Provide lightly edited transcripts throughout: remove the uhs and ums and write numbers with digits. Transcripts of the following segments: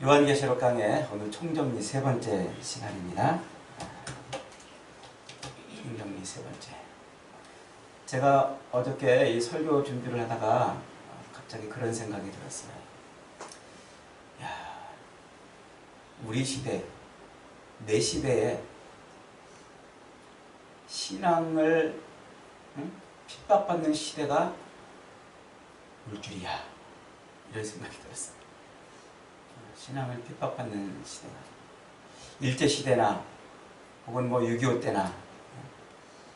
요한계시록 강의 오늘 총정리 세 번째 시간입니다. 총정리 세 번째. 제가 어저께 이 설교 준비를 하다가 갑자기 그런 생각이 들었어요. 야, 우리 시대, 내 시대에 신앙을 핍박받는 시대가 올 줄이야. 이런 생각이 들었어요. 신앙을 핍박받는 시대가 일제시대나 혹은 6.25 때나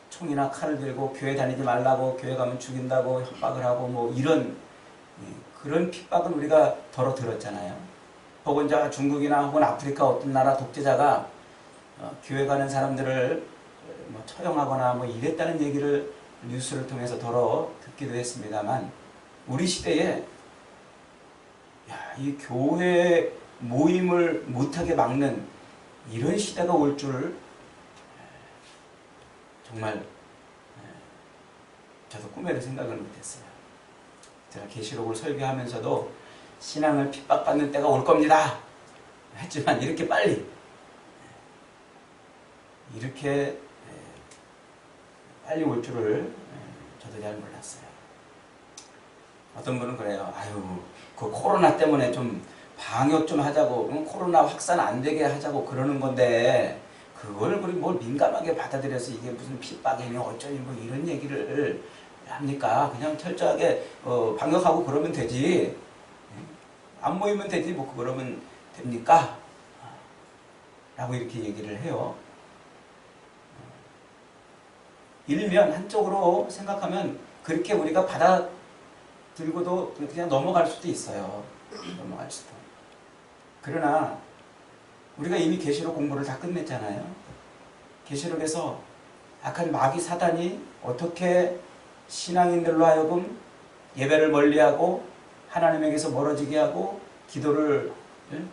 총이나 칼을 들고 교회 다니지 말라고, 교회 가면 죽인다고 협박을 하고 이런 그런 핍박은 우리가 더러 들었잖아요. 혹은 중국이나 혹은 아프리카 어떤 나라 독재자가 교회 가는 사람들을 처형하거나 이랬다는 얘기를 뉴스를 통해서 더러 듣기도 했습니다만, 우리 시대에 이 교회 모임을 못하게 막는 이런 시대가 올 줄 정말 저도 꿈에도 생각을 못했어요. 제가 계시록을 설교하면서도 신앙을 핍박받는 때가 올 겁니다 했지만, 이렇게 빨리 이렇게 빨리 올 줄을 저도 잘 몰랐어요. 어떤 분은 그래요. 그 코로나 때문에 좀 방역 좀 하자고, 코로나 확산 안 되게 하자고 그러는 건데, 그걸 뭘 민감하게 받아들여서 이게 무슨 핍박이니 어쩌니 이런 얘기를 합니까? 그냥 철저하게 방역하고 그러면 되지, 안 모이면 되지 그러면 됩니까? 라고 이렇게 얘기를 해요. 일면 한쪽으로 생각하면 그렇게 우리가 받아들고도 그냥 넘어갈 수도 있어요. 넘어갈 수도. 그러나 우리가 이미 계시록 공부를 다 끝냈잖아요. 계시록에서 악한 마귀 사단이 어떻게 신앙인들로 하여금 예배를 멀리하고 하나님에게서 멀어지게 하고 기도를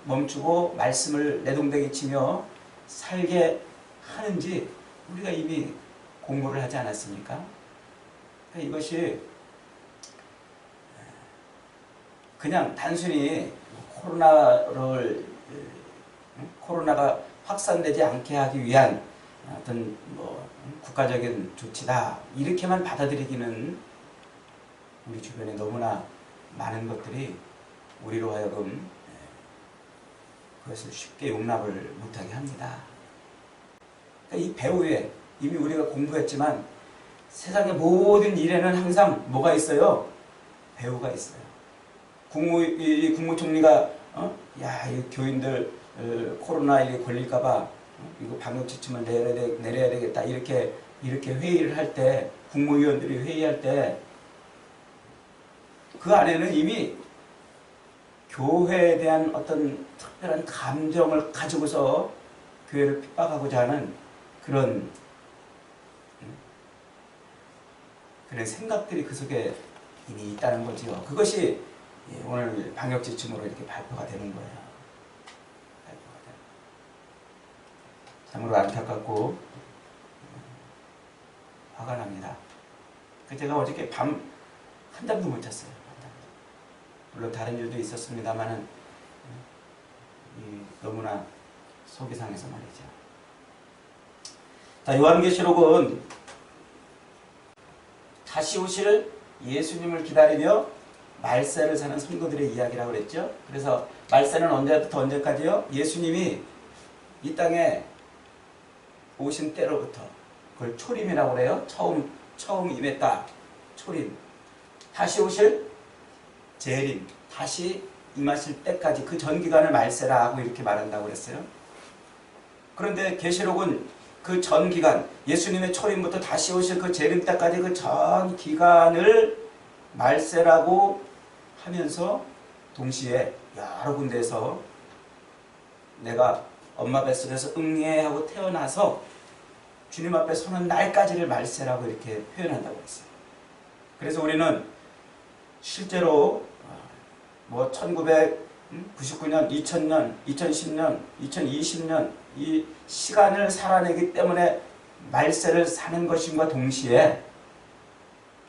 멈추고 말씀을 내동댕이 치며 살게 하는지 우리가 이미 공부를 하지 않았습니까? 이것이 그냥 단순히 코로나가 확산되지 않게 하기 위한 어떤 국가적인 조치다, 이렇게만 받아들이기는 우리 주변에 너무나 많은 것들이 우리로 하여금 그것을 쉽게 용납을 못하게 합니다. 그러니까 이 배후에 이미 우리가 공부했지만, 세상의 모든 일에는 항상 뭐가 있어요? 배후가 있어요. 국무총리가 이 교인들 코로나 이게 걸릴까봐 이거 방역 지침을 내려야 되겠다, 이렇게 회의를 할 때, 국무위원들이 회의할 때 그 안에는 이미 교회에 대한 어떤 특별한 감정을 가지고서 교회를 핍박하고자 하는 그런 생각들이 그 속에 이미 있다는 거지요. 그것이 오늘 방역 지침으로 이렇게 발표가 되는 거예요. 참으로 안타깝고 화가 납니다. 제가 어저께 밤 한잠도 못 잤어요. 물론 다른 일도 있었습니다만은 너무나 속이 상해서 말이죠. 자, 요한계시록은 다시 오실 예수님을 기다리며 말세를 사는 성도들의 이야기라고 그랬죠. 그래서 말세는 언제부터 언제까지요? 예수님이 이 땅에 오신 때로부터, 그걸 초림이라고 그래요. 처음 임했다. 초림. 다시 오실 재림, 다시 임하실 때까지, 그 전 기간을 말세라 하고 이렇게 말한다고 그랬어요. 그런데 계시록은 그 전 기간, 예수님의 초림부터 다시 오실 그 재림 때까지 그 전 기간을 말세라고 하면서 동시에 여러 군데에서 내가 엄마 뱃속에서 응애하고 태어나서 주님 앞에 서는 날까지를 말세라고 이렇게 표현한다고 했어요. 그래서 우리는 실제로 1999년, 2000년, 2010년, 2020년 이 시간을 살아내기 때문에 말세를 사는 것임과 동시에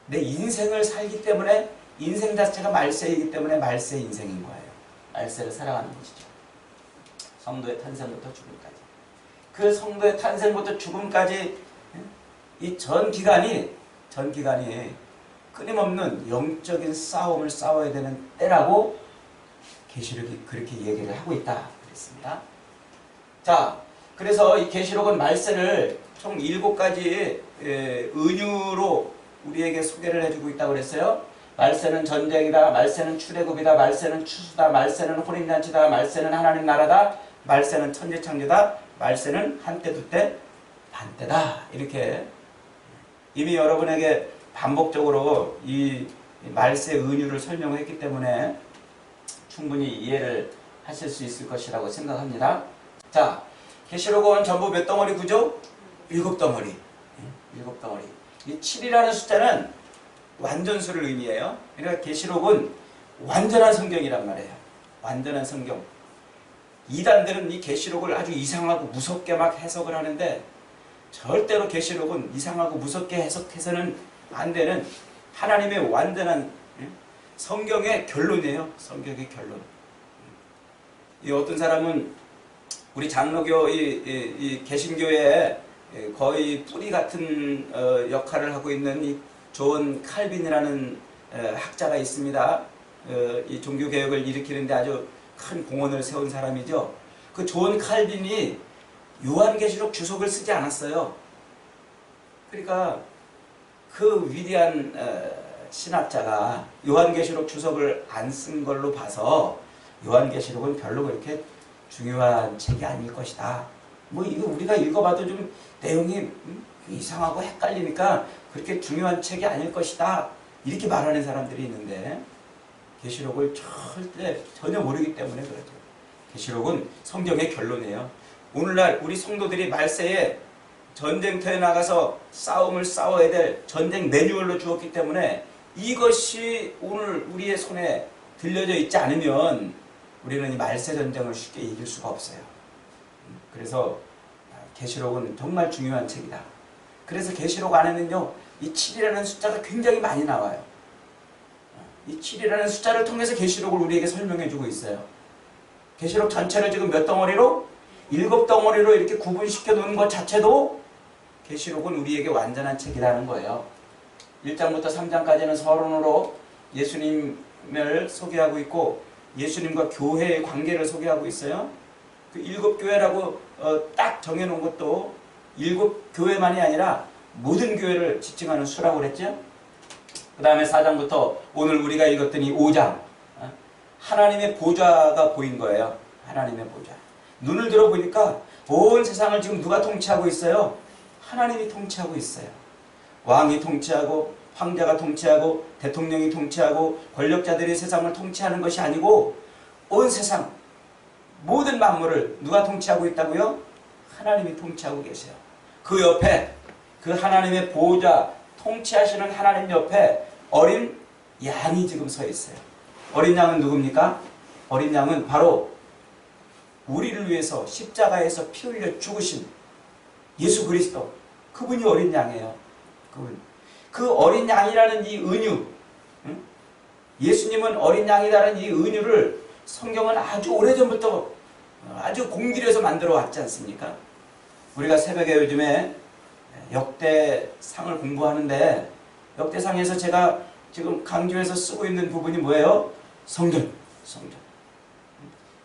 내 인생을 살기 때문에 인생 자체가 말세이기 때문에 말세 인생인 거예요. 말세를 살아가는 것이죠. 성도의 탄생부터 죽음까지. 그 성도의 탄생부터 죽음까지 이 전 기간이 끊임없는 영적인 싸움을 싸워야 되는 때라고 계시록이 그렇게 얘기를 하고 있다 그랬습니다. 자, 그래서 이 계시록은 말세를 총 7가지 은유로 우리에게 소개를 해주고 있다고 그랬어요. 말세는 전쟁이다, 말세는 출애굽이다, 말세는 추수다, 말세는 혼인잔치다, 말세는 하나님 나라다, 말세는 천지창조다, 말세는 한때 두때 반때다. 이렇게 이미 여러분에게 반복적으로 이 말세 은유를 설명했기 때문에 충분히 이해를 하실 수 있을 것이라고 생각합니다. 자, 계시록은 전부 몇 덩어리 구조? 7덩어리. 7덩어리. 이 7이라는 숫자는 완전수를 의미해요. 그러니까 계시록은 완전한 성경이란 말이에요. 완전한 성경. 이단들은 이 계시록을 아주 이상하고 무섭게 막 해석을 하는데 절대로 계시록은 이상하고 무섭게 해석해서는 안 되는 하나님의 완전한 성경의 결론이에요. 성경의 결론. 이 어떤 사람은 우리 장로교 이 개신교의 거의 뿌리 같은 역할을 하고 있는 이 존 칼빈이라는 학자가 있습니다. 이 종교개혁을 일으키는데 아주 큰 공헌을 세운 사람이죠. 그 존 칼빈이 요한계시록 주석을 쓰지 않았어요. 그러니까 그 위대한 신학자가 요한계시록 주석을 안 쓴 걸로 봐서 요한계시록은 별로 그렇게 중요한 책이 아닐 것이다. 뭐 이거 우리가 읽어봐도 좀 내용이 이상하고 헷갈리니까 그렇게 중요한 책이 아닐 것이다. 이렇게 말하는 사람들이 있는데 계시록을 절대 전혀 모르기 때문에 그렇죠. 계시록은 성경의 결론이에요. 오늘날 우리 성도들이 말세에 전쟁터에 나가서 싸움을 싸워야 될 전쟁 매뉴얼로 주었기 때문에 이것이 오늘 우리의 손에 들려져 있지 않으면 우리는 이 말세 전쟁을 쉽게 이길 수가 없어요. 그래서 계시록은 정말 중요한 책이다. 그래서 계시록 안에는요, 이 7이라는 숫자가 굉장히 많이 나와요. 이 7이라는 숫자를 통해서 계시록을 우리에게 설명해 주고 있어요. 계시록 전체를 지금 몇 덩어리로? 7덩어리로 이렇게 구분시켜 놓은 것 자체도 계시록은 우리에게 완전한 책이라는 거예요. 1장부터 3장까지는 서론으로 예수님을 소개하고 있고 예수님과 교회의 관계를 소개하고 있어요. 그 7교회라고 딱 정해놓은 것도 7교회만이 아니라 모든 교회를 지칭하는 수라고 그랬죠. 그 다음에 4장부터 오늘 우리가 읽었던 이 5장 하나님의 보좌가 보인 거예요. 하나님의 보좌. 눈을 들어보니까 온 세상을 지금 누가 통치하고 있어요? 하나님이 통치하고 있어요. 왕이 통치하고 황제가 통치하고 대통령이 통치하고 권력자들이 세상을 통치하는 것이 아니고 온 세상 모든 만물을 누가 통치하고 있다고요? 하나님이 통치하고 계세요. 그 옆에 그 하나님의 보좌 통치하시는 하나님 옆에 어린 양이 지금 서 있어요. 어린 양은 누굽니까? 어린 양은 바로 우리를 위해서 십자가에서 피 흘려 죽으신 예수 그리스도, 그분이 어린 양이에요. 그분. 그 어린 양이라는 이 은유, 예수님은 어린 양이라는 이 은유를 성경은 아주 오래전부터 아주 공들여서 만들어 왔지 않습니까? 우리가 새벽에 요즘에 역대상을 공부하는데 역대상에서 제가 지금 강조해서 쓰고 있는 부분이 뭐예요? 성전.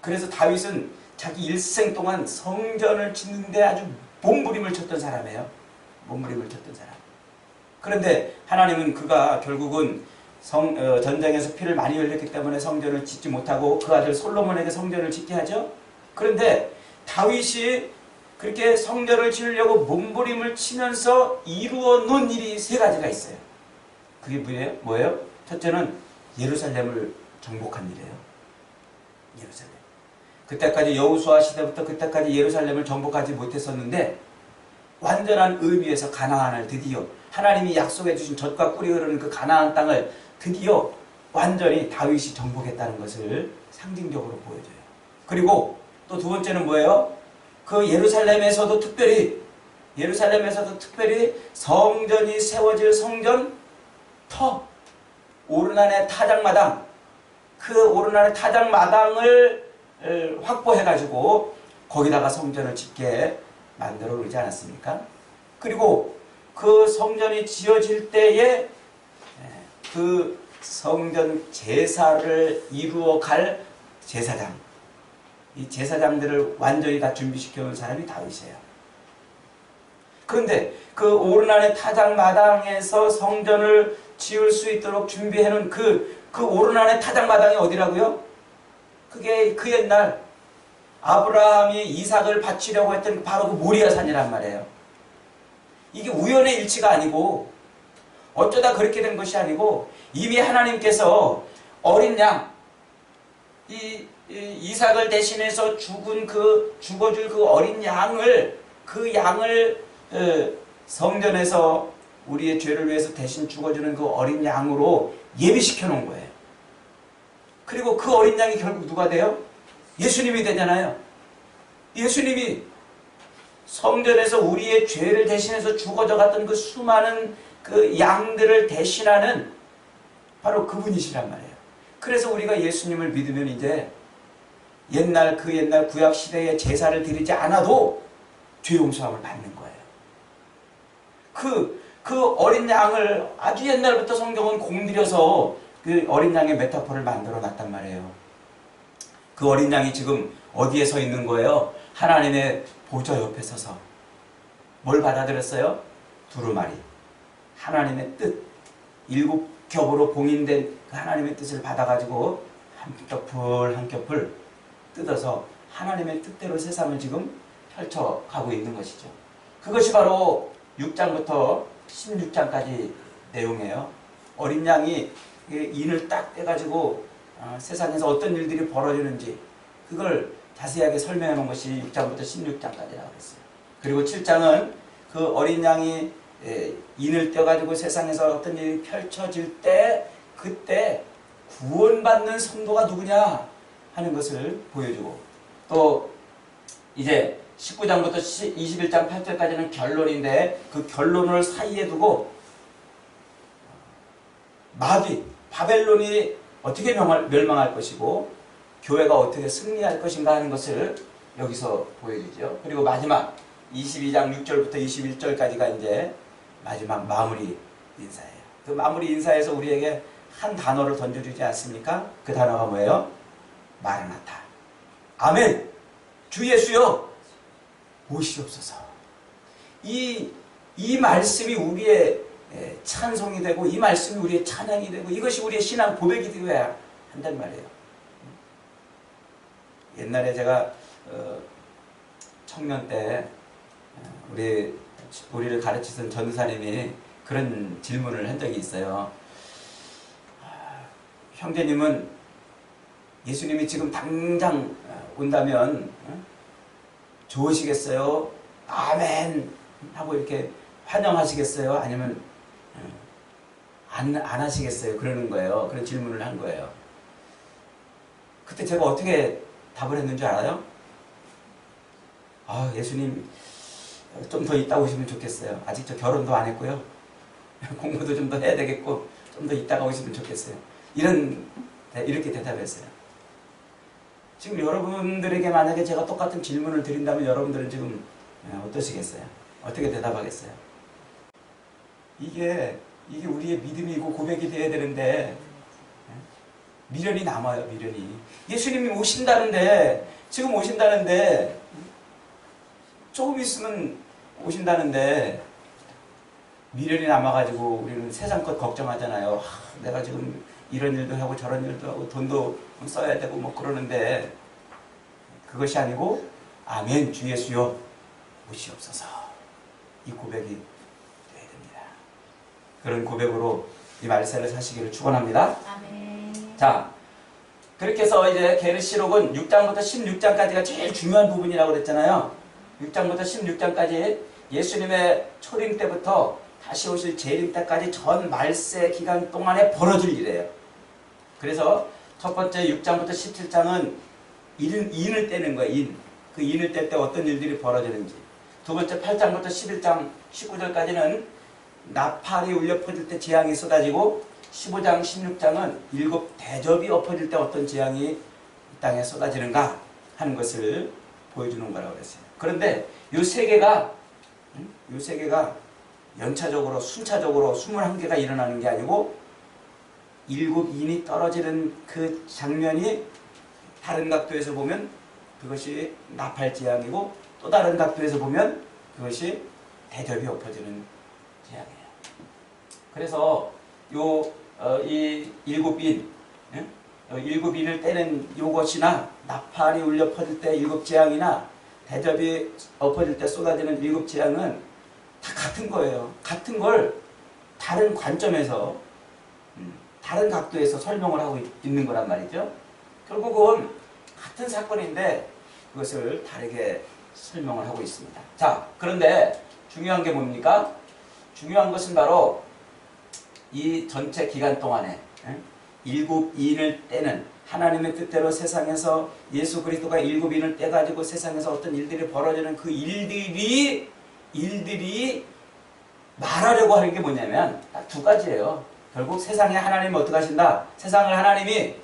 그래서 다윗은 자기 일생 동안 성전을 짓는데 아주 몸부림을 쳤던 사람이에요. 몸부림을 쳤던 사람. 그런데 하나님은 그가 결국은 전쟁에서 피를 많이 흘렸기 때문에 성전을 짓지 못하고 그 아들 솔로몬에게 성전을 짓게 하죠. 그런데 다윗이 그렇게 성전을 지으려고 몸부림을 치면서 이루어 놓은 일이 3가지가 있어요. 그게 뭐예요? 첫째는 예루살렘을 정복한 일이에요. 예루살렘. 그때까지 여호수아 시대부터 그때까지 예루살렘을 정복하지 못했었는데 완전한 의미에서 가나안을 드디어 하나님이 약속해 주신 젖과 꿀이 흐르는 그 가나안 땅을 드디어 완전히 다윗이 정복했다는 것을 상징적으로 보여줘요. 그리고 또 2번째는 뭐예요? 그 예루살렘에서도 특별히 성전이 세워질 성전 터, 오르난의 타작마당, 그 오르난의 타작마당을 확보해가지고 거기다가 성전을 짓게 만들어 그러지 않았습니까? 그리고 그 성전이 지어질 때에 그 성전 제사를 이루어 갈 제사장, 이 제사장들을 완전히 다 준비시켜 놓은 사람이 다윗이에요. 그런데 그 오르난의 타작마당에서 성전을 지을 수 있도록 준비해 놓은 그 오르난의 타작마당이 어디라고요? 그게 그 옛날 아브라함이 이삭을 바치려고 했던 바로 그 모리아산이란 말이에요. 이게 우연의 일치가 아니고 어쩌다 그렇게 된 것이 아니고 이미 하나님께서 어린 양, 이삭을 대신해서 죽어줄 그 어린 양을, 그 양을 성전에서 우리의 죄를 위해서 대신 죽어주는 그 어린 양으로 예비시켜 놓은 거예요. 그리고 그 어린 양이 결국 누가 돼요? 예수님이 되잖아요. 예수님이 성전에서 우리의 죄를 대신해서 죽어져 갔던 그 수많은 그 양들을 대신하는 바로 그분이시란 말이에요. 그래서 우리가 예수님을 믿으면 이제 옛날 구약 시대의 제사를 드리지 않아도 죄 용서함을 받는 거예요. 그 어린 양을 아주 옛날부터 성경은 공들여서 그 어린 양의 메타포를 만들어 놨단 말이에요. 그 어린 양이 지금 어디에 서 있는 거예요? 하나님의 보좌 옆에 서서 뭘 받아들였어요? 두루마리, 하나님의 뜻, 7겹으로 봉인된 그 하나님의 뜻을 받아가지고 한 겹을 한 겹을 뜯어서 하나님의 뜻대로 세상을 지금 펼쳐가고 있는 것이죠. 그것이 바로 6장부터 16장까지 내용이에요. 어린 양이 인을 딱 떼가지고 세상에서 어떤 일들이 벌어지는지 그걸 자세하게 설명해 놓은 것이 6장부터 16장까지라고 했어요. 그리고 7장은 그 어린 양이 인을 떼가지고 세상에서 어떤 일이 펼쳐질 때 그때 구원받는 성도가 누구냐 하는 것을 보여주고, 또 이제 19장부터 21장 8절까지는 결론인데 그 결론을 사이에 두고 마귀, 바벨론이 어떻게 멸망할 것이고 교회가 어떻게 승리할 것인가 하는 것을 여기서 보여주죠. 그리고 마지막 22장 6절부터 21절까지가 이제 마지막 마무리 인사예요. 그 마무리 인사에서 우리에게 한 단어를 던져주지 않습니까? 그 단어가 뭐예요? 마라나타. 아멘. 주 예수여 오시옵소서. 이 말씀이 우리의 찬송이 되고 이 말씀이 우리의 찬양이 되고 이것이 우리의 신앙 고백이 되어야 한단 말이에요. 옛날에 제가 청년 때 우리를 가르치던 전도사님이 그런 질문을 한 적이 있어요. 형제님은 예수님이 지금 당장 온다면 좋으시겠어요? 아멘 하고 이렇게 환영하시겠어요? 아니면 안 하시겠어요? 그러는 거예요. 그런 질문을 한 거예요. 그때 제가 어떻게 답을 했는 줄 알아요? 예수님 좀 더 있다 오시면 좋겠어요. 아직 저 결혼도 안 했고요. 공부도 좀 더 해야 되겠고 좀 더 있다가 오시면 좋겠어요. 이렇게 대답했어요. 지금 여러분들에게 만약에 제가 똑같은 질문을 드린다면 여러분들은 지금 어떠시겠어요? 어떻게 대답하겠어요? 이게 우리의 믿음이고 고백이 되어야 되는데 미련이 남아요. 미련이. 예수님이 오신다는데 지금 오신다는데 조금 있으면 오신다는데 미련이 남아가지고 우리는 세상 것 걱정하잖아요. 내가 지금 이런 일도 하고 저런 일도 하고 돈도 써야 되고 뭐 그러는데 그것이 아니고 아멘 주 예수여 오시옵소서. 이 고백이 되어야 됩니다. 그런 고백으로 이 말세를 사시기를 축원합니다. 아멘. 자, 그렇게 해서 이제 계시록은 6장부터 16장까지가 제일 중요한 부분이라고 그랬잖아요. 6장부터 16장까지 예수님의 초림 때부터 다시 오실 재림 때까지 전 말세 기간 동안에 벌어질 일이에요. 그래서 첫 번째 6장부터 17장은 인을 떼는 거예요. 그 인을 뗄 때 어떤 일들이 벌어지는지. 두 번째 8장부터 11장 19절까지는 나팔이 울려 퍼질 때 재앙이 쏟아지고 15장 16장은 7 대접이 엎어질 때 어떤 재앙이 이 땅에 쏟아지는가 하는 것을 보여주는 거라고 그랬어요. 그런데 요 세 개가 연차적으로 순차적으로 21개가 일어나는 게 아니고 일곱 인이 떨어지는 그 장면이 다른 각도에서 보면 그것이 나팔지향이고 또 다른 각도에서 보면 그것이 대접이 엎어지는 지향이에요. 그래서 이 일곱 인, 일곱 인을 떼는 요것이나 나팔이 울려 퍼질 때 일곱 재앙이나 대접이 엎어질 때 쏟아지는 일곱 재앙은 다 같은 거예요. 같은 걸 다른 관점에서 다른 각도에서 설명을 하고 있는 거란 말이죠. 결국은 같은 사건인데 그것을 다르게 설명을 하고 있습니다. 자, 그런데 중요한 게 뭡니까? 중요한 것은 바로 이 전체 기간 동안에 일곱 인을 떼는 하나님의 뜻대로 세상에서 예수 그리스도가 일곱 인을 떼가지고 세상에서 어떤 일들이 벌어지는 그 일들이 말하려고 하는 게 뭐냐면 딱 두 가지예요. 결국 세상에 하나님이 어떻게 하신다? 세상을 하나님이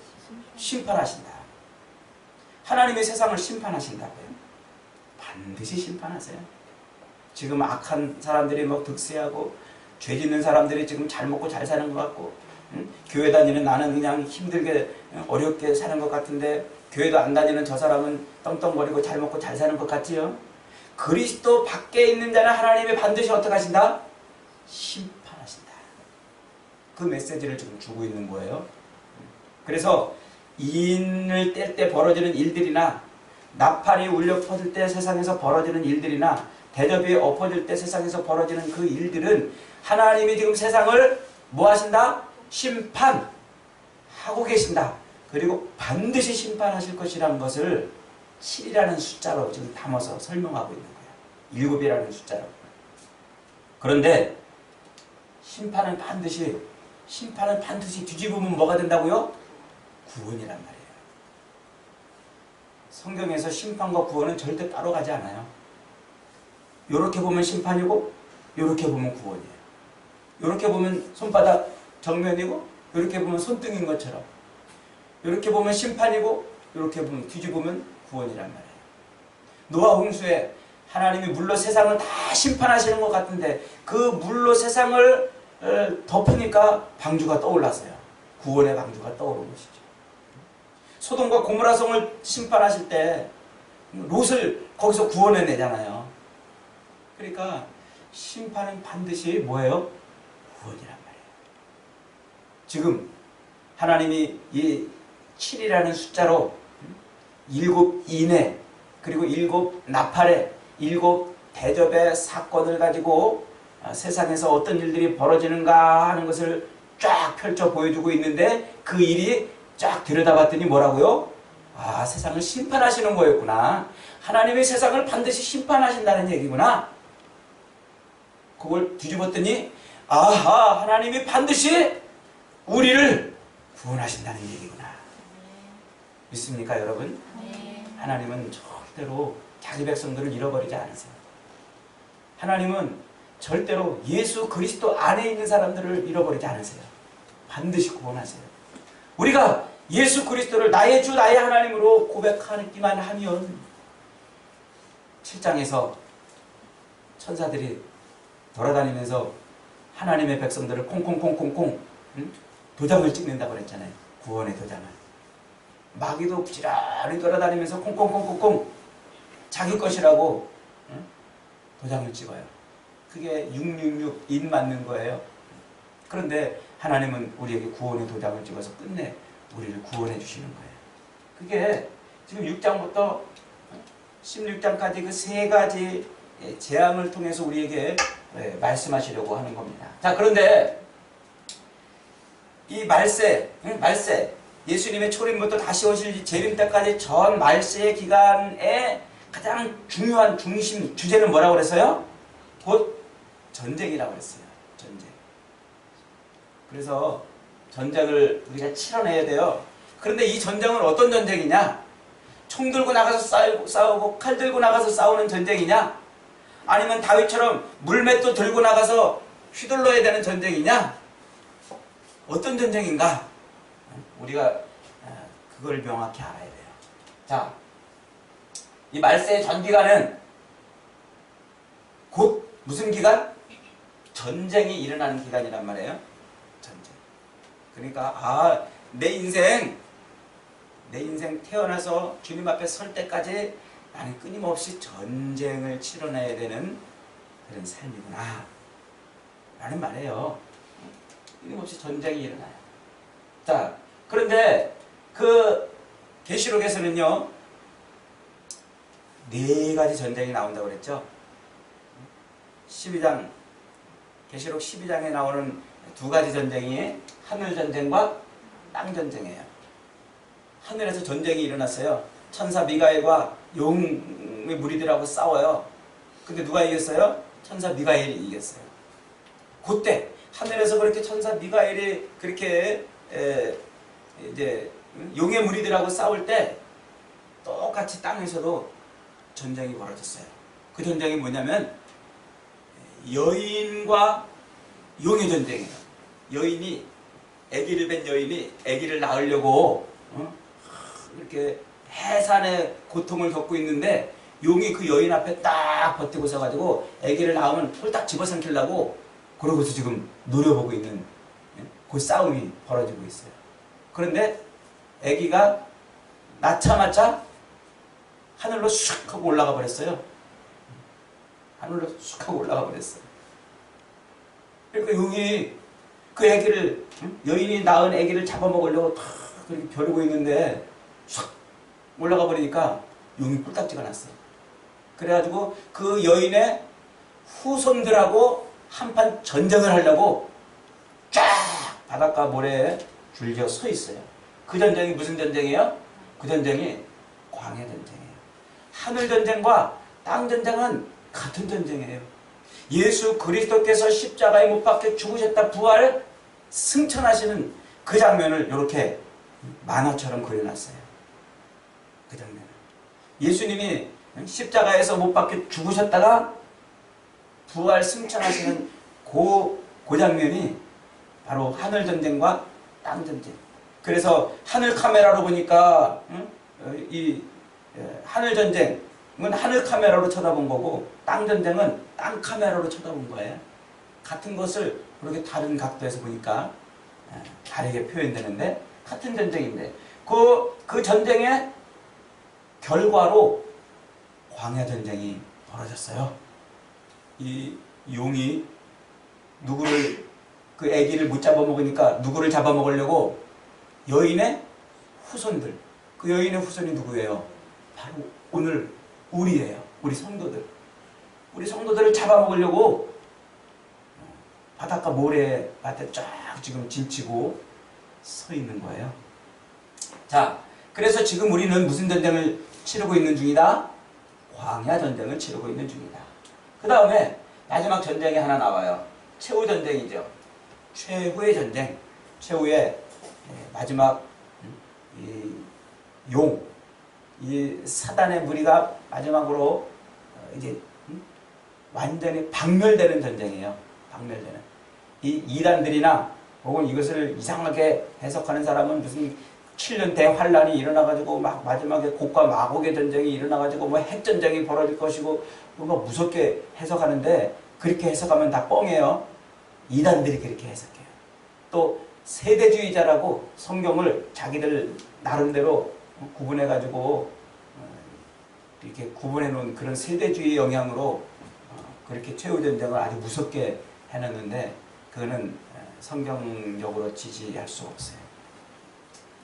심판하신다. 하나님이 세상을 심판하신다고요. 반드시 심판하세요. 지금 악한 사람들이 막 득세하고 죄 짓는 사람들이 지금 잘 먹고 잘 사는 것 같고 교회 다니는 나는 그냥 힘들게 어렵게 사는 것 같은데 교회도 안 다니는 저 사람은 떵떵거리고 잘 먹고 잘 사는 것 같지요? 그리스도 밖에 있는 자는 하나님이 반드시 어떻게 하신다? 심판하신다. 그 메시지를 지금 주고 있는 거예요. 그래서 인을 뗄 때 벌어지는 일들이나 나팔이 울려 퍼질 때 세상에서 벌어지는 일들이나 대접이 엎어질 때 세상에서 벌어지는 그 일들은 하나님이 지금 세상을 뭐 하신다? 심판하고 계신다. 그리고 반드시 심판하실 것이라는 것을 7이라는 숫자로 지금 담아서 설명하고 있는 거예요. 7이라는 숫자로. 그런데 심판은 반드시 뒤집으면 뭐가 된다고요? 구원이란 말이에요. 성경에서 심판과 구원은 절대 따로 가지 않아요. 요렇게 보면 심판이고 요렇게 보면 구원이에요. 요렇게 보면 손바닥 정면이고 요렇게 보면 손등인 것처럼 요렇게 보면 심판이고 요렇게 보면 뒤집으면 구원이란 말이에요. 노아 홍수에 하나님이 물로 세상을 다 심판하시는 것 같은데 그 물로 세상을 덮으니까 방주가 떠올랐어요. 구원의 방주가 떠오른 것이죠. 소돔과 고모라성을 심판하실 때 롯을 거기서 구원해내잖아요. 그러니까 심판은 반드시 뭐예요? 구원이란 말이에요. 지금 하나님이 이 7이라는 숫자로 7인의 그리고 7 나팔의 7 대접의 사건을 가지고 세상에서 어떤 일들이 벌어지는가 하는 것을 쫙 펼쳐 보여주고 있는데 그 일이 쫙 들여다봤더니 뭐라고요? 아, 세상을 심판하시는 거였구나. 하나님이 세상을 반드시 심판하신다는 얘기구나. 그걸 뒤집었더니 아하, 하나님이 반드시 우리를 구원하신다는 얘기구나. 믿습니까, 여러분? 하나님은 절대로 자기 백성들을 잃어버리지 않으세요. 하나님은 절대로 예수 그리스도 안에 있는 사람들을 잃어버리지 않으세요. 반드시 구원하세요. 우리가 예수 그리스도를 나의 주 나의 하나님으로 고백하기만 하면 7장에서 천사들이 돌아다니면서 하나님의 백성들을 콩콩콩콩콩 도장을 찍는다고 그랬잖아요. 구원의 도장을. 마귀도 부지런히 돌아다니면서 콩콩콩콩콩 자기 것이라고 도장을 찍어요. 그게 666 인 맞는 거예요. 그런데 하나님은 우리에게 구원의 도장을 찍어서 끝내 우리를 구원해 주시는 거예요. 그게 지금 6장부터 16장까지 그 세 가지 재앙을 통해서 우리에게 말씀하시려고 하는 겁니다. 자, 그런데 이 말세 예수님의 초림부터 다시 오실 재림 때까지 전 말세의 기간에 가장 중요한 중심 주제는 뭐라고 그랬어요? 곧 전쟁이라고 그랬어요. 전쟁. 그래서 전쟁을 우리가 치러내야 돼요. 그런데 이 전쟁은 어떤 전쟁이냐? 총 들고 나가서 싸우고 칼 들고 나가서 싸우는 전쟁이냐? 아니면 다윗처럼 물맷도 들고 나가서 휘둘러야 되는 전쟁이냐? 어떤 전쟁인가? 우리가 그걸 명확히 알아야 돼요. 자, 이 말세의 전 기간은 곧 무슨 기간? 전쟁이 일어나는 기간이란 말이에요. 전쟁. 그러니까 내 인생 태어나서 주님 앞에 설 때까지 나는 끊임없이 전쟁을 치러내야 되는 그런 삶이구나 라는 말이에요. 끊임없이 전쟁이 일어나요. 자, 그런데 그 계시록에서는요 4가지 전쟁이 나온다고 그랬죠. 12장 계시록 12장에 나오는 2가지 전쟁이 하늘 전쟁과 땅 전쟁이에요. 하늘에서 전쟁이 일어났어요. 천사 미가엘과 용의 무리들하고 싸워요. 근데 누가 이겼어요? 천사 미가엘이 이겼어요. 그때 하늘에서 그렇게 천사 미가엘이 그렇게 이제 용의 무리들하고 싸울 때 똑같이 땅에서도 전쟁이 벌어졌어요. 그 전쟁이 뭐냐면 여인과 용의 전쟁이에요. 여인이 아기를 뵌 여인이 아기를 낳으려고 이렇게 해산의 고통을 겪고 있는데 용이 그 여인 앞에 딱 버티고 서가지고 아기를 낳으면 홀딱 집어삼키려고 그러고서 지금 노려보고 있는 그 싸움이 벌어지고 있어요. 그런데 아기가 낳자마자 하늘로 슉 하고 올라가 버렸어요. 하늘로 슉 하고 올라가 버렸어요. 그러니까 용이 그 아기를 여인이 낳은 아기를 잡아먹으려고 탁 그렇게 벼르고 있는데 슉 올라가 버리니까 용이 뿔딱지가 났어요. 그래가지고 그 여인의 후손들하고 한판 전쟁을 하려고 쫙 바닷가 모래에 줄겨 서 있어요. 그 전쟁이 무슨 전쟁이에요? 그 전쟁이 광야 전쟁이에요. 하늘 전쟁과 땅 전쟁은 같은 전쟁이에요. 예수 그리스도께서 십자가에 못 박혀 죽으셨다 부활 승천하시는 그 장면을 이렇게 만화처럼 그려놨어요. 그 장면. 예수님이 십자가에서 못 박혀 죽으셨다가 부활 승천하시는 그 장면이 바로 하늘 전쟁과 땅 전쟁. 그래서 하늘 카메라로 보니까 이 하늘 전쟁은 하늘 카메라로 쳐다본 거고 땅 전쟁은 땅 카메라로 쳐다본 거예요. 같은 것을 그렇게 다른 각도에서 보니까 다르게 표현되는데 같은 전쟁인데 그 전쟁의 결과로 광야 전쟁이 벌어졌어요. 이 용이 누구를 그 아기를 못 잡아먹으니까 누구를 잡아먹으려고 여인의 후손들, 그 여인의 후손이 누구예요? 바로 오늘 우리예요. 우리 성도들. 우리 성도들을 잡아먹으려고 바닷가 모래밭에 쫙 지금 진치고 서 있는 거예요. 자, 그래서 지금 우리는 무슨 전쟁을 치르고 있는 중이다? 광야 전쟁을 치르고 있는 중이다. 그 다음에 마지막 전쟁이 하나 나와요. 최후 전쟁이죠. 최후의 전쟁. 최후의 마지막 이 사단의 무리가 마지막으로 이제 완전히 박멸되는 전쟁이에요. 박멸되는. 이 이단들이나 혹은 이것을 이상하게 해석하는 사람은 무슨 7년 대환란이 일어나가지고 막 마지막에 곡과 마곡의 전쟁이 일어나가지고 뭐 핵전쟁이 벌어질 것이고 뭔가 무섭게 해석하는데 그렇게 해석하면 다 뻥이에요. 이단들이 그렇게 해석해요. 또 세대주의자라고 성경을 자기들 나름대로 구분해가지고 이렇게 구분해 놓은 그런 세대주의 영향으로 그렇게 최후전쟁을 아주 무섭게 해놨는데 그거는 성경적으로 지지할 수 없어요.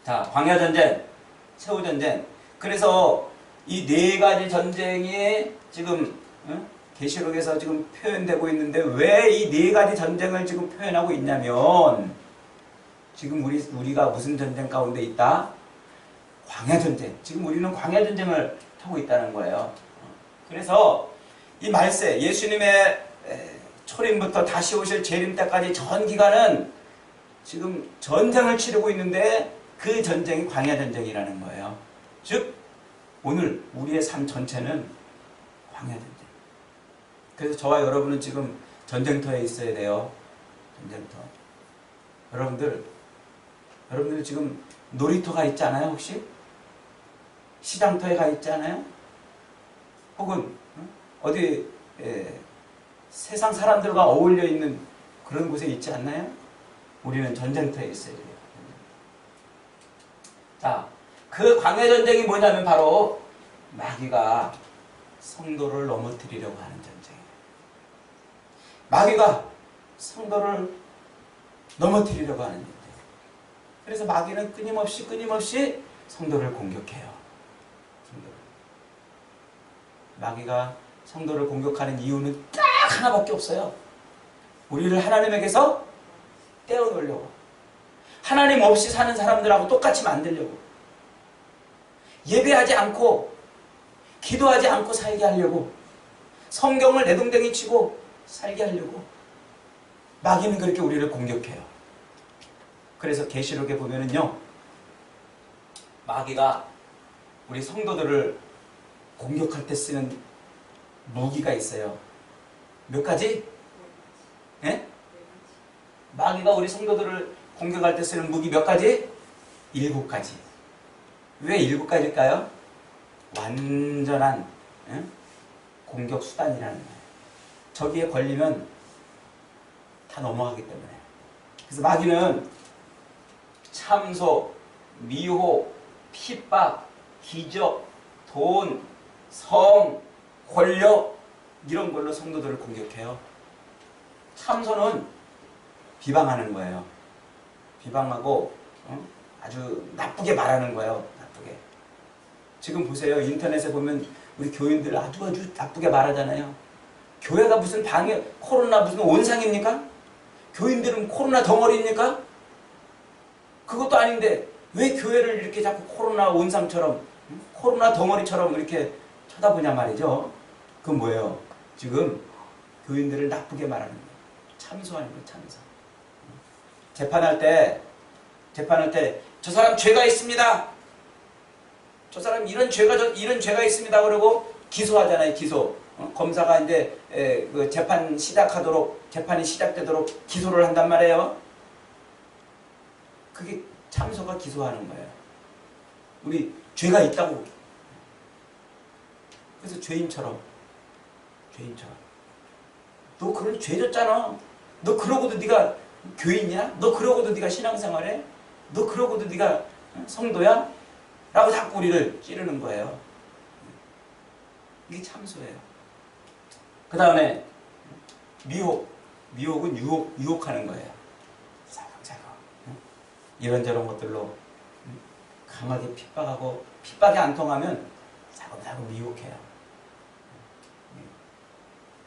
자, 광야전쟁, 최후전쟁. 그래서 이 4가지 전쟁이 지금 계시록에서 지금 표현되고 있는데 왜 이 4가지 전쟁을 지금 표현하고 있냐면 지금 우리가 무슨 전쟁 가운데 있다? 광야전쟁. 지금 우리는 광야전쟁을 하고 있다는 거예요. 그래서 이 말세, 예수님의 초림부터 다시 오실 재림 때까지 전 기간은 지금 전쟁을 치르고 있는데 그 전쟁이 광야전쟁이라는 거예요. 즉 오늘 우리의 삶 전체는 광야전쟁. 그래서 저와 여러분은 지금 전쟁터에 있어야 돼요. 전쟁터. 여러분들 지금 놀이터 가 있지 않아요? 혹시? 시장터에 가 있지 않아요? 혹은 어디 세상 사람들과 어울려 있는 그런 곳에 있지 않나요? 우리는 전쟁터에 있어야 돼요. 자, 그 광야 전쟁이 뭐냐면 바로 마귀가 성도를 넘어뜨리려고 하는 전쟁이에요. 마귀가 성도를 넘어뜨리려고 하는 전쟁. 그래서 마귀는 끊임없이 성도를 공격해요. 성도를. 마귀가 성도를 공격하는 이유는 딱 하나밖에 없어요. 우리를 하나님에게서 떼어놓으려고. 하나님 없이 사는 사람들하고 똑같이 만들려고. 예배하지 않고 기도하지 않고 살게 하려고. 성경을 내동댕이 치고 살게 하려고. 마귀는 그렇게 우리를 공격해요. 그래서 계시록에 보면은요, 마귀가 우리 성도들을 공격할 때 쓰는 무기가 있어요. 몇 가지? 예? 마귀가 우리 성도들을 공격할 때 쓰는 무기 몇 가지? 7가지. 왜 7가지일까요? 완전한 공격 수단이라는 거예요. 저기에 걸리면 다 넘어가기 때문에. 그래서 마귀는 참소, 미혹, 핍박, 기적, 돈, 성, 권력 이런 걸로 성도들을 공격해요. 참소는 비방하는 거예요. 비방하고 아주 나쁘게 말하는 거예요. 나쁘게. 지금 보세요. 인터넷에 보면 우리 교인들 아주 나쁘게 말하잖아요. 교회가 무슨 코로나 무슨 온상입니까? 교인들은 코로나 덩어리입니까? 그것도 아닌데 왜 교회를 이렇게 자꾸 코로나 온상처럼 코로나 덩어리처럼 이렇게 쳐다보냐 말이죠. 그건 뭐예요? 지금 교인들을 나쁘게 말하는 거예요. 참소하는 거예요. 참소. 재판할 때 저 사람 죄가 있습니다. 저 사람 이런 죄가 있습니다. 그러고 기소하잖아요. 기소. 검사가 이제 그 재판이 시작되도록 기소를 한단 말이에요. 그게 참소가 기소하는 거예요. 우리 죄가 있다고. 그래서 죄인처럼. 너 그런 죄 졌잖아. 너 그러고도 네가 교인이야? 너 그러고도 네가 신앙생활해? 너 그러고도 네가 성도야? 라고 자꾸 우리를 찌르는 거예요. 이게 참소예요. 그 다음에 미혹은 유혹하는 거예요. 사각사각. 이런저런 것들로 강하게 핍박하고, 핍박이 안 통하면 사각사각 미혹해요.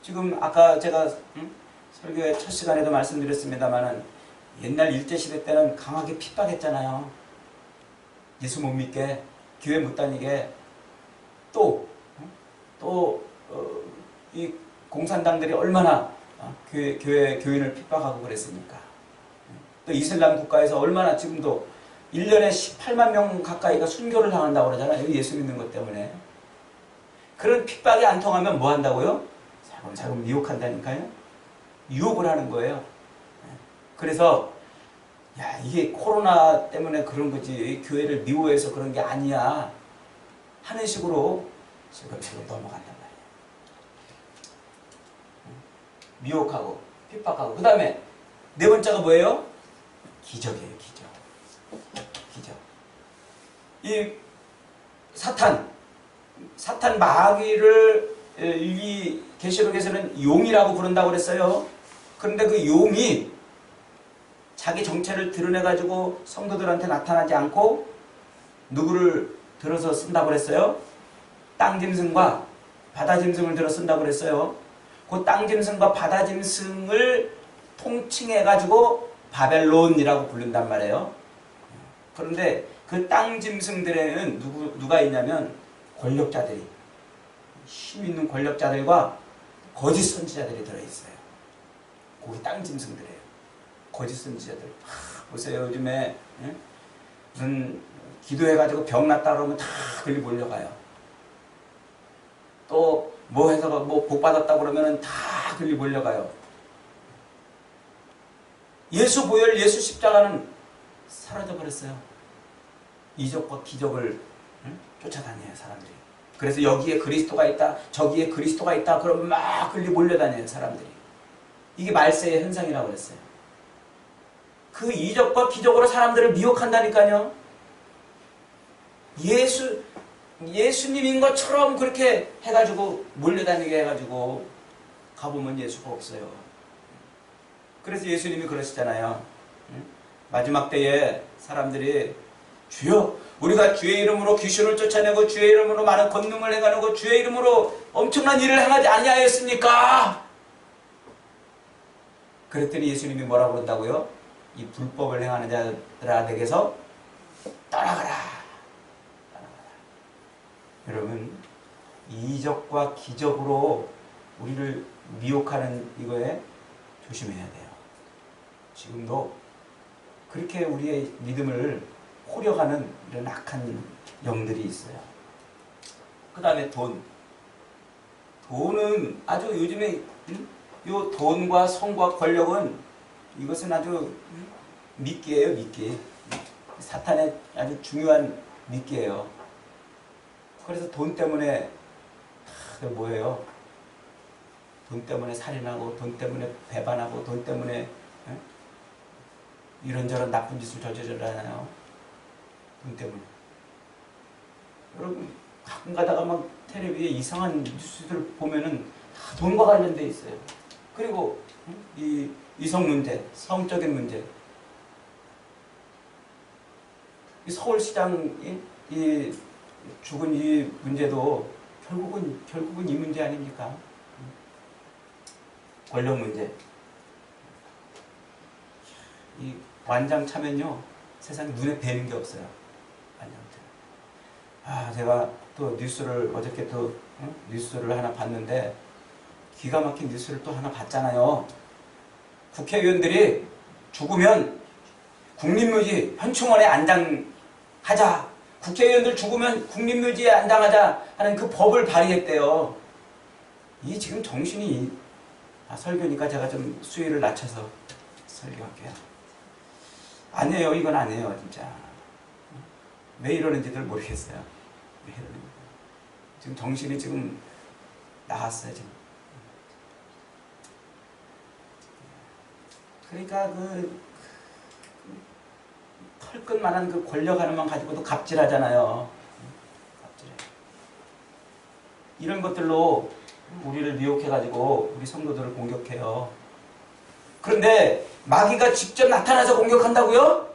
지금 아까 제가 설교의 첫 시간에도 말씀드렸습니다만은 옛날 일제시대 때는 강하게 핍박했잖아요. 예수 못 믿게, 교회 못 다니게. 이 공산당들이 얼마나 교인을 핍박하고 그랬습니까? 또 이슬람 국가에서 얼마나 지금도 1년에 18만 명 가까이가 순교를 당한다고 그러잖아요. 예수 믿는 것 때문에. 그런 핍박이 안 통하면 뭐 한다고요? 자금 미혹한다니까요. 유혹을 하는 거예요. 그래서 야, 이게 코로나 때문에 그런 거지 교회를 미워해서 그런 게 아니야 하는 식으로 슬금슬금 넘어간단 말이에요. 미혹하고 핍박하고. 그 다음에 네 번째가 뭐예요? 기적이에요. 기적. 이 사탄 마귀를 이 계시록에서는 용이라고 부른다고 그랬어요. 그런데 그 용이 자기 정체를 드러내가지고 성도들한테 나타나지 않고 누구를 들어서 쓴다고 그랬어요? 땅짐승과 바다짐승을 들어 쓴다고 그랬어요. 그 땅짐승과 바다짐승을 통칭해가지고 바벨론이라고 부른단 말이에요. 그런데 그 땅짐승들에는 누가 있냐면 권력자들이, 힘 있는 권력자들과 거짓 선지자들이 들어있어요. 거기 땅짐승들이에요. 거짓 선지자들. 보세요. 요즘에 무슨 기도해가지고 병 났다 그러면 다 글리 몰려가요. 또 뭐 해서 뭐 복 받았다 그러면 다 글리 몰려가요. 예수 보혈, 예수 십자가는 사라져버렸어요. 이적과 기적을 쫓아다녀요, 사람들이. 그래서 여기에 그리스도가 있다, 저기에 그리스도가 있다, 그러면 막 끌리 몰려다녀요, 사람들이. 이게 말세의 현상이라고 그랬어요. 그 이적과 기적으로 사람들을 미혹한다니까요. 예수님인 것처럼 그렇게 해가지고 몰려다니게 해가지고 가보면 예수가 없어요. 그래서 예수님이 그러시잖아요. 마지막 때에 사람들이 주여, 우리가 주의 이름으로 귀신을 쫓아내고 주의 이름으로 많은 권능을 행하고 주의 이름으로 엄청난 일을 행하지 아니하였습니까? 그랬더니 예수님이 뭐라고 그런다고요? 이 불법을 행하는 자들아 내게서 떠나가라. 여러분, 이적과 기적으로 우리를 미혹하는 이거에 조심해야 돼요. 지금도 그렇게 우리의 믿음을 호려가는 이런 악한 영들이 있어요. 그 다음에 돈은 아주 요즘에 요 돈과 성과 권력은 이것은 아주 미끼예요, 미끼. 사탄의 아주 중요한 미끼예요. 그래서 돈 때문에 뭐예요? 돈 때문에 살인하고 돈 때문에 배반하고 돈 때문에 이런저런 나쁜 짓을 저지르잖아요. 돈 때문에. 여러분 가끔 가다가 막 텔레비에 이상한 뉴스들 보면은 다 돈과 관련돼 있어요. 그리고 이 이성 문제, 성적인 문제. 이 서울시장 이 죽은 이 문제도 결국은 이 문제 아닙니까? 권력 문제. 이 완장 차면요 세상에 눈에 뵈는 게 없어요. 완장 차. 제가 또 뉴스를 어저께 또 뉴스를 하나 봤는데 기가 막힌 뉴스를 또 하나 봤잖아요. 국회의원들이 죽으면 국립묘지 현충원에 안장하자. 국회의원들 죽으면 국립묘지에 안장하자 하는 그 법을 발의했대요. 이 지금 정신이 설교니까 제가 좀 수위를 낮춰서 설교할게요. 아니에요. 이건 아니에요. 진짜. 왜 이러는지들 모르겠어요. 왜 이러는지. 지금 정신이 지금 나갔어요. 지금. 그러니까 털끝만한 그 권력 하나만 가지고도 갑질하잖아요. 갑질해. 이런 것들로 우리를 미혹해가지고 우리 성도들을 공격해요. 그런데 마귀가 직접 나타나서 공격한다고요?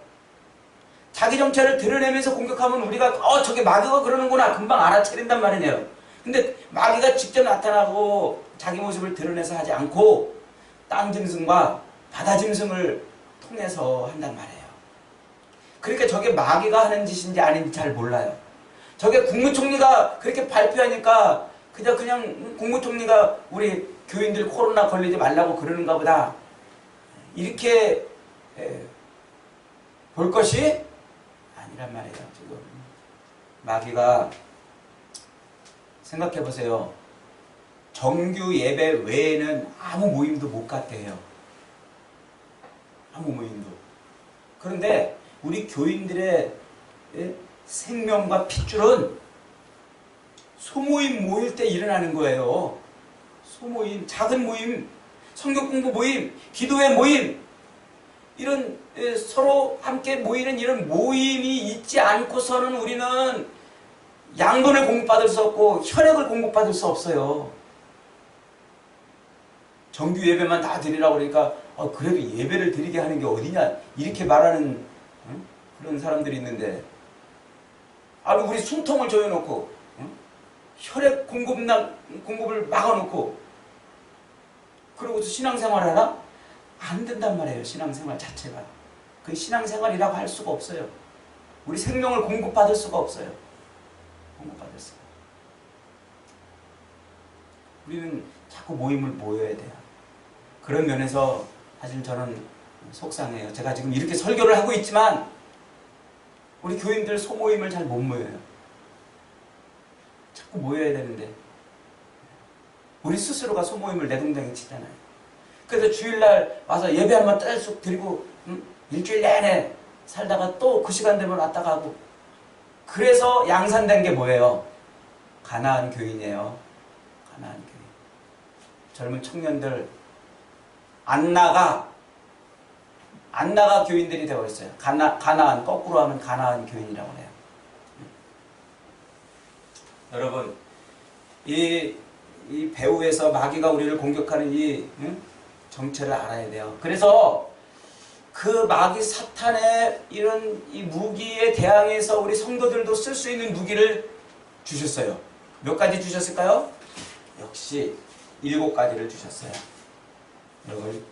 자기 정체를 드러내면서 공격하면 우리가 저게 마귀가 그러는구나 금방 알아차린단 말이에요. 근데 마귀가 직접 나타나고 자기 모습을 드러내서 하지 않고 땅 짐승과 바다 짐승을 통해서 한단 말이에요. 그러니까 저게 마귀가 하는 짓인지 아닌지 잘 몰라요. 저게 국무총리가 그렇게 발표하니까 그냥 국무총리가 우리 교인들 코로나 걸리지 말라고 그러는가 보다 이렇게 볼 것이 아니란 말이에요. 지금 마귀가 생각해 보세요. 정규 예배 외에는 아무 모임도 못 갔대요. 아무 모임도. 그런데 우리 교인들의 생명과 핏줄은 소모임 모일 때 일어나는 거예요. 소모임, 작은 모임, 성경 공부 모임, 기도회 모임, 이런 서로 함께 모이는 이런 모임이 있지 않고서는 우리는 양분을 공급받을 수 없고 혈액을 공급받을 수 없어요. 정규 예배만 다 드리라고 그러니까 그래도 예배를 드리게 하는 게 어디냐 이렇게 말하는 그런 사람들이 있는데 우리 숨통을 조여놓고 혈액 공급을 막아놓고 그러고서 신앙생활 하나? 안 된단 말이에요. 신앙생활 자체가. 그 신앙생활이라고 할 수가 없어요. 우리 생명을 공급받을 수가 없어요. 공급받을 수가. 우리는 자꾸 모임을 모여야 돼요. 그런 면에서 사실 저는 속상해요. 제가 지금 이렇게 설교를 하고 있지만 우리 교인들 소모임을 잘 못 모여요. 자꾸 모여야 되는데 우리 스스로가 소모임을 내동댕이 치잖아요. 그래서 주일날 와서 예배 한번 떼쑥 드리고 일주일 내내 살다가 또 그 시간 되면 왔다 가고 그래서 양산된 게 뭐예요? 가나안 교인이에요. 가나안 교인. 젊은 청년들 안 나가 교인들이 되어 있어요. 가나안, 거꾸로 하면 가나안 교인이라고 해요. 여러분, 이 배후에서 마귀가 우리를 공격하는 이 정체를 알아야 돼요. 그래서 그 마귀 사탄의 이런 이 무기에 대항해서 우리 성도들도 쓸 수 있는 무기를 주셨어요. 몇 가지 주셨을까요? 역시 7가지를 주셨어요. 여러분,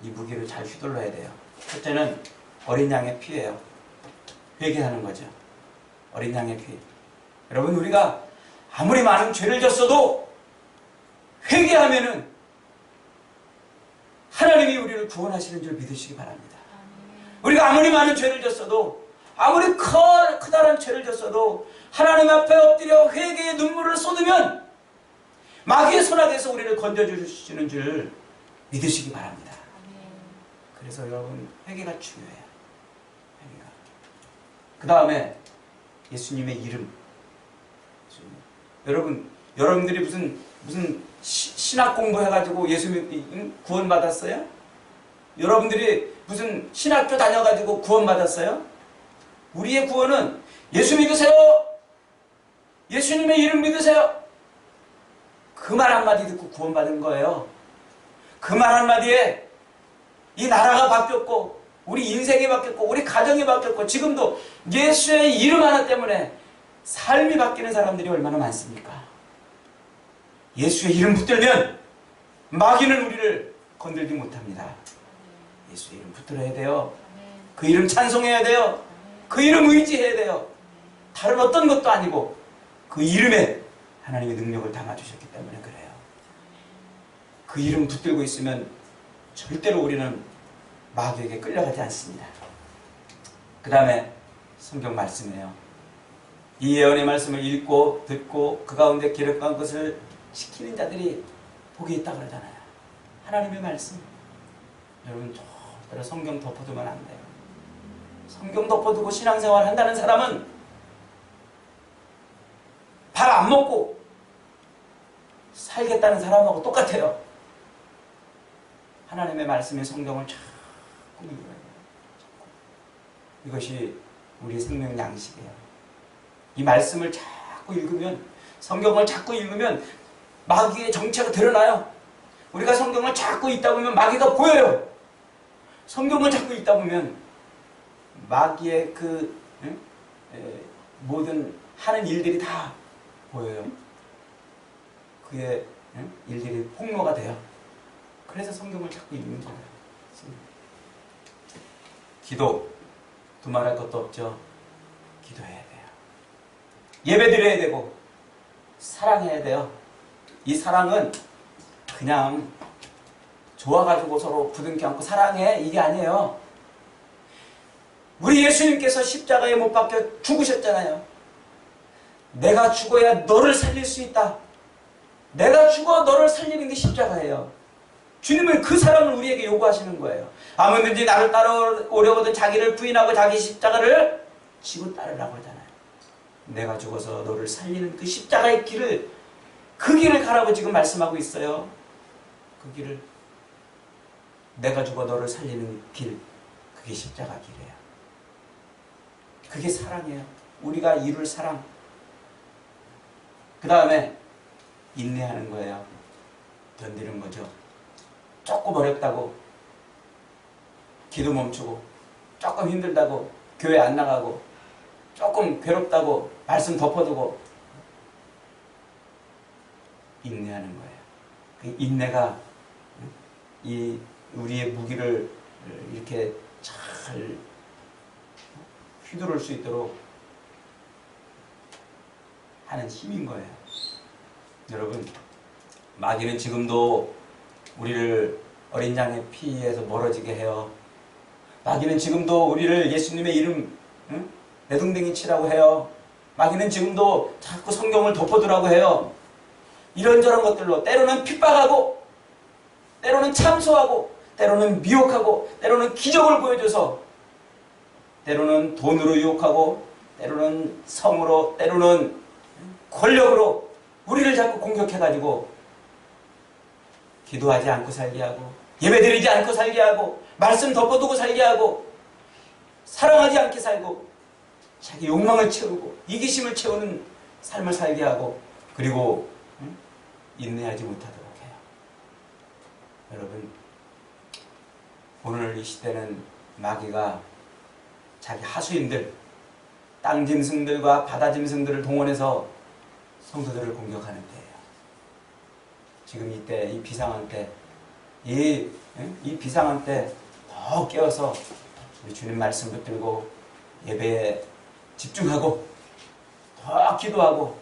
이 무기를 잘 휘둘러야 돼요. 첫째는 어린 양의 피예요. 회개하는 거죠. 어린 양의 피. 여러분, 우리가 아무리 많은 죄를 졌어도 회개하면은 하나님이 우리를 구원하시는 줄 믿으시기 바랍니다. 우리가 아무리 많은 죄를 졌어도, 아무리 커다란 죄를 졌어도 하나님 앞에 엎드려 회개의 눈물을 쏟으면 마귀의 손아귀에서 우리를 건져주시는 줄 믿으시기 바랍니다. 그래서 여러분, 회개가 중요해요. 회개가. 그 다음에 예수님의 이름. 여러분들이 무슨 신학 공부해가지고 예수님 구원받았어요? 여러분들이 무슨 신학교 다녀가지고 구원받았어요? 우리의 구원은 예수 믿으세요. 예수님의 이름 믿으세요. 그 말 한마디 듣고 구원받은 거예요. 그 말 한마디에 이 나라가 바뀌었고, 우리 인생이 바뀌었고, 우리 가정이 바뀌었고, 지금도 예수의 이름 하나 때문에 삶이 바뀌는 사람들이 얼마나 많습니까? 예수의 이름 붙들면 마귀는 우리를 건들지 못합니다. 예수의 이름 붙들어야 돼요. 그 이름 찬송해야 돼요. 그 이름 의지해야 돼요. 다른 어떤 것도 아니고 그 이름에 하나님의 능력을 담아주셨기 때문에 그래요. 그 이름 붙들고 있으면 절대로 우리는 마귀에게 끌려가지 않습니다. 그 다음에 성경 말씀이에요. 이 예언의 말씀을 읽고 듣고 그 가운데 기록한 것을 지키는 자들이 복이 있다 그러잖아요. 하나님의 말씀. 여러분, 절대로 성경 덮어두면 안 돼요. 성경 덮어두고 신앙생활 한다는 사람은 밥 안 먹고 살겠다는 사람하고 똑같아요. 하나님의 말씀의 성경을 자꾸 읽어야 돼요. 이것이 우리의 생명 양식이에요. 이 말씀을 자꾸 읽으면, 성경을 자꾸 읽으면 마귀의 정체가 드러나요. 우리가 성경을 자꾸 읽다 보면 마귀가 보여요. 성경을 자꾸 읽다 보면 마귀의 모든 하는 일들이 다 보여요. 그의 일들이 폭로가 돼요. 그래서 성경을 자꾸 읽는 거예요. 기도, 두말할 것도 없죠. 기도해야 돼요. 예배 드려야 되고 사랑해야 돼요. 이 사랑은 그냥 좋아가지고 서로 부둥켜 안고 사랑해, 이게 아니에요. 우리 예수님께서 십자가에 못 박혀 죽으셨잖아요. 내가 죽어야 너를 살릴 수 있다. 내가 죽어 너를 살리는 게 십자가예요. 주님은 그 사랑을 우리에게 요구하시는 거예요. 아무든지 나를 따라오려거든 자기를 부인하고 자기 십자가를 지고 따르라고 하잖아요. 내가 죽어서 너를 살리는 그 십자가의 길을, 그 길을 가라고 지금 말씀하고 있어요. 그 길을, 내가 죽어 너를 살리는 길, 그게 십자가 길이에요. 그게 사랑이에요. 우리가 이룰 사랑. 그 다음에 인내하는 거예요. 견디는 거죠. 조금 어렵다고 기도 멈추고, 조금 힘들다고 교회 안 나가고, 조금 괴롭다고 말씀 덮어두고 인내하는 거예요. 그 인내가 이 우리의 무기를 이렇게 잘 휘두를 수 있도록 하는 힘인 거예요. 여러분, 마귀는 지금도 우리를 어린 양의 피에서 멀어지게 해요. 마귀는 지금도 우리를 예수님의 이름 내동댕이 치라고 해요. 마귀는 지금도 자꾸 성경을 덮어두라고 해요. 이런저런 것들로 때로는 핍박하고, 때로는 참소하고, 때로는 미혹하고, 때로는 기적을 보여줘서, 때로는 돈으로 유혹하고, 때로는 성으로, 때로는 권력으로 우리를 자꾸 공격해가지고 기도하지 않고 살게 하고 예배드리지 않고 살게 하고 말씀 덮어두고 살게 하고 사랑하지 않게 살고 자기 욕망을 채우고 이기심을 채우는 삶을 살게 하고 그리고 인내하지 못하도록 해요. 여러분, 오늘 이 시대는 마귀가 자기 하수인들, 땅짐승들과 바다짐승들을 동원해서 성도들을 공격하는 때예요. 지금 이때, 이 비상한 때, 이 비상한 때 더 깨어서 우리 주님 말씀 붙들고 예배에 집중하고 더 기도하고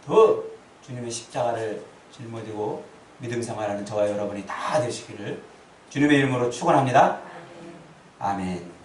더 주님의 십자가를 짊어지고 믿음 생활하는 저와 여러분이 다 되시기를 주님의 이름으로 축원합니다. 아멘.